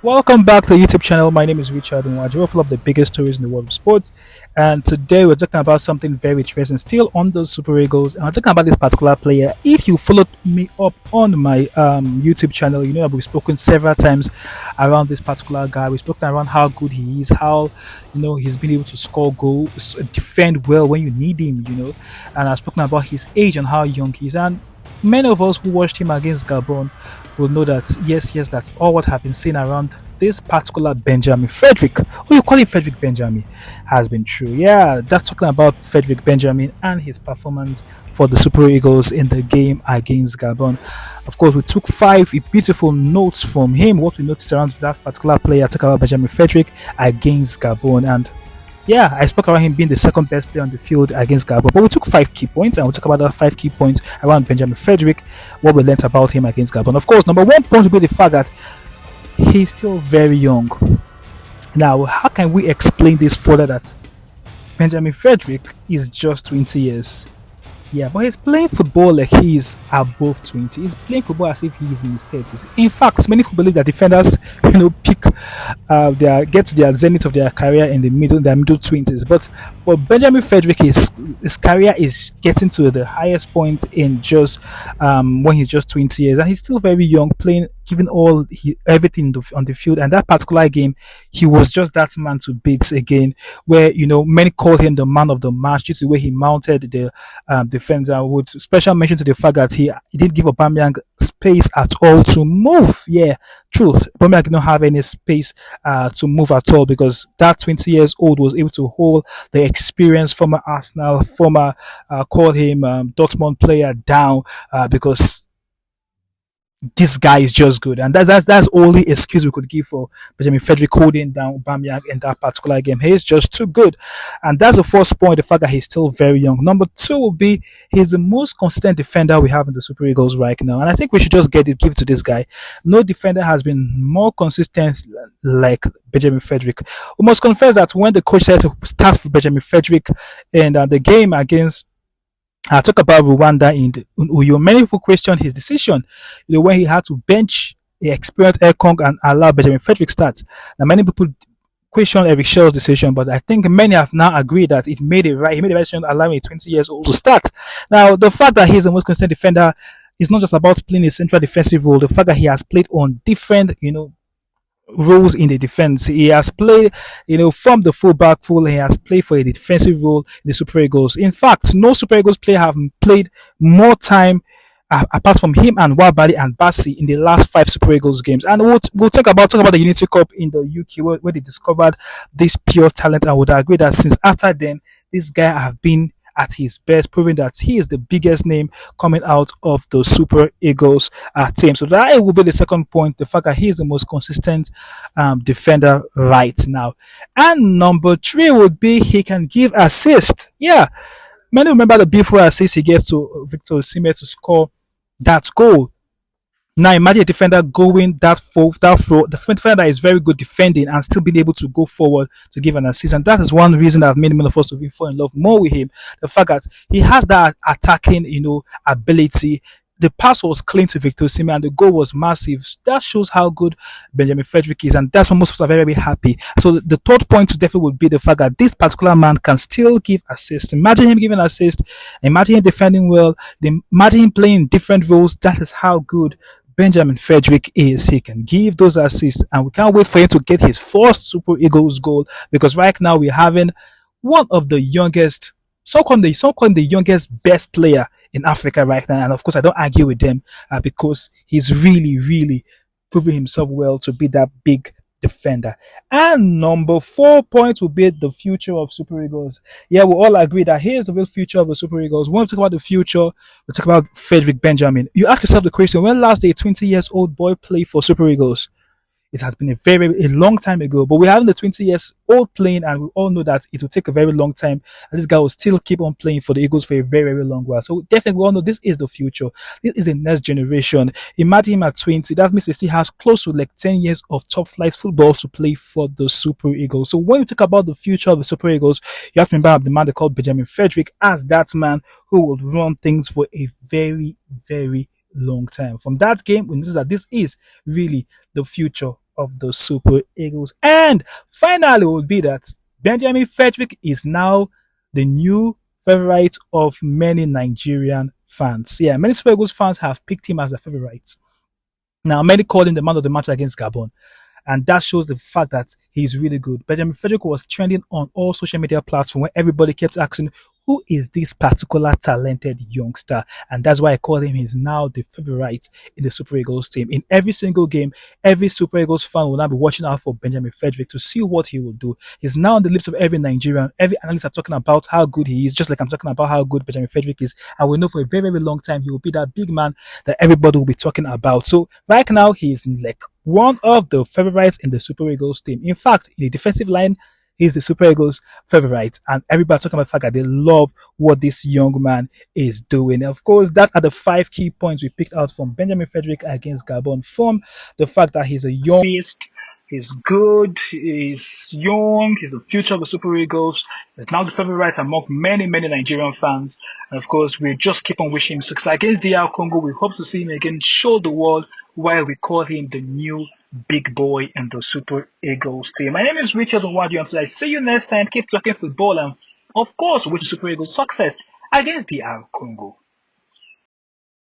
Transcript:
Welcome back to the YouTube channel. My name is Richard Nwaji. We're full of the biggest stories in the world of sports. And today we're talking about something very interesting, still on the Super Eagles. And we're talking about this particular player. If you followed me up on my YouTube channel, you know that we've spoken several times around this particular guy. We've spoken around how good he is, how he's been able to score goals, defend well when you need him, And I've spoken about his age and how young he is. And many of us who watched him against Gabon will know that yes, that's all what have been seen around this particular Benjamin Fredrick, or you call him Fredrick Benjamin, has been true. Yeah, that's talking about Fredrick Benjamin and his performance for the Super Eagles in the game against Gabon. Of course, we took five beautiful notes from him, what we noticed around that particular player, talk about Benjamin Fredrick against Gabon. And yeah, I spoke about him being the second best player on the field against Gabon, but we took 5 key points, and we'll talk about the 5 key points around Benjamin Fredrick, what we learnt about him against Gabon. Of course, number one point will be the fact that he's still very young. Now, how can we explain this further that Benjamin Fredrick is just 20 years? Yeah, but he's playing football like he's above 20. He's playing football as if he's in his 30s. In fact, many people believe that defenders, peak get to their zenith of their career in their middle 20s. But for Benjamin Fredrick, his career is getting to the highest point in just when he's just 20 years, and he's still very young, playing, giving everything on the field. And that particular game, he was just that man to beat again, where many called him the man of the match due to the way he mounted the defender. With special mention to the fact that he didn't give Aubameyang space at all to move. Yeah, true. Aubameyang did not have any space to move at all, because that 20 years old was able to hold the experienced former Arsenal, call him Dortmund player down, because this guy is just good, and that's only excuse we could give for Benjamin Fredrick holding down Aubameyang in that particular game. He is just too good, and that's the first point. The fact that he's still very young. Number two will be he's the most consistent defender we have in the Super Eagles right now, and I think we should just give it to this guy. No defender has been more consistent like Benjamin Fredrick. We must confess that when the coach said to start for Benjamin Fredrick in the game against I talk about Rwanda in Uyo. Many people question his decision, when he had to bench the experienced Ekong and allow Benjamin Fredrick start. Now, many people question Eric Shell's decision, but I think many have now agreed that it made it right. He made the right decision, allowing a 20 years old to start. Now, the fact that he's the most consistent defender is not just about playing a central defensive role. The fact that he has played on different, roles in the defense. He has played, from the fullback role. He has played for a defensive role in the Super Eagles. In fact, no Super Eagles player have played more time apart from him and Wabali and Bassi in the last 5 Super Eagles games. And we'll talk about the Unity Cup in the UK where they discovered this pure talent. I would agree that since after then, this guy have been at his best, proving that he is the biggest name coming out of the Super Eagles team. So that will be the second point, the fact that he is the most consistent defender right now. And number 3 would be he can give assist. Yeah, many remember the beautiful assist he gave to Victor Osimhen to score that goal. Now imagine a defender going that far, the defender that is very good defending and still being able to go forward to give an assist. And that is one reason that made many of us to fall in love more with him. The fact that he has that attacking, ability. The pass was clean to Victor Osimhen and the goal was massive. That shows how good Benjamin Fredrick is, and that's what most of us are very, very happy. So the third point definitely would be the fact that this particular man can still give assists. Imagine him giving assist. Imagine him defending well. Imagine him playing different roles. That is how good Benjamin Fredrick is. He can give those assists, and we can't wait for him to get his first Super Eagles goal, because right now we're having one of the youngest, so-called the youngest best player in Africa right now. And of course, I don't argue with them because he's really, really proving himself well to be that big defender. And number 4 point will be the future of Super Eagles. Yeah, we all agree that here's the real future of the Super Eagles. When we talk about the future, we talk about Fredrick Benjamin. You ask yourself the question, when last did a 20 years old boy play for Super Eagles? It has been a long time ago, but we're having the 20 years old playing, and we all know that it will take a very long time, and this guy will still keep on playing for the Eagles for a very, very long while. So definitely we all know this is the future. This is the next generation. Imagine him at 20. That means he still has close to like 10 years of top flight football to play for the Super Eagles. So when you talk about the future of the Super Eagles, you have to remember the man they call Benjamin Fredrick as that man who will run things for a very, very long time. From that game, we notice that this is really the future of the Super Eagles. And finally, would be that Benjamin Fredrick is now the new favorite of many Nigerian fans. Yeah, many Super Eagles fans have picked him as a favorite. Now, many call him the man of the match against Gabon. And that shows the fact that he's really good. Benjamin Fredrick was trending on all social media platforms where everybody kept asking, who is this particular talented youngster? And that's why I call him, he's now the favorite in the Super Eagles team. In every single game, every Super Eagles fan will now be watching out for Benjamin Fredrick to see what he will do. He's now on the lips of every Nigerian. Every analyst are talking about how good he is, just like I'm talking about how good Benjamin Fredrick is. And we know for a very, very long time he will be that big man that everybody will be talking about. So right now, he's like one of the favorites in the Super Eagles team. In fact, in the defensive line, he's the Super Eagles favorite, and everybody talking about the fact that they love what this young man is doing. And of course, that are the 5 key points we picked out from Benjamin Fredrick against Gabon. From the fact that he's a young, he's good, he's young, he's the future of the Super Eagles. He's now the favorite among many, many Nigerian fans. And of course, we just keep on wishing him success against DR Congo. We hope to see him again, show the world why we call him the new big boy in the Super Eagles team. My name is Richard Nwadi, until I see you next time. Keep talking football, and of course, wish the Super Eagles success against DR Congo.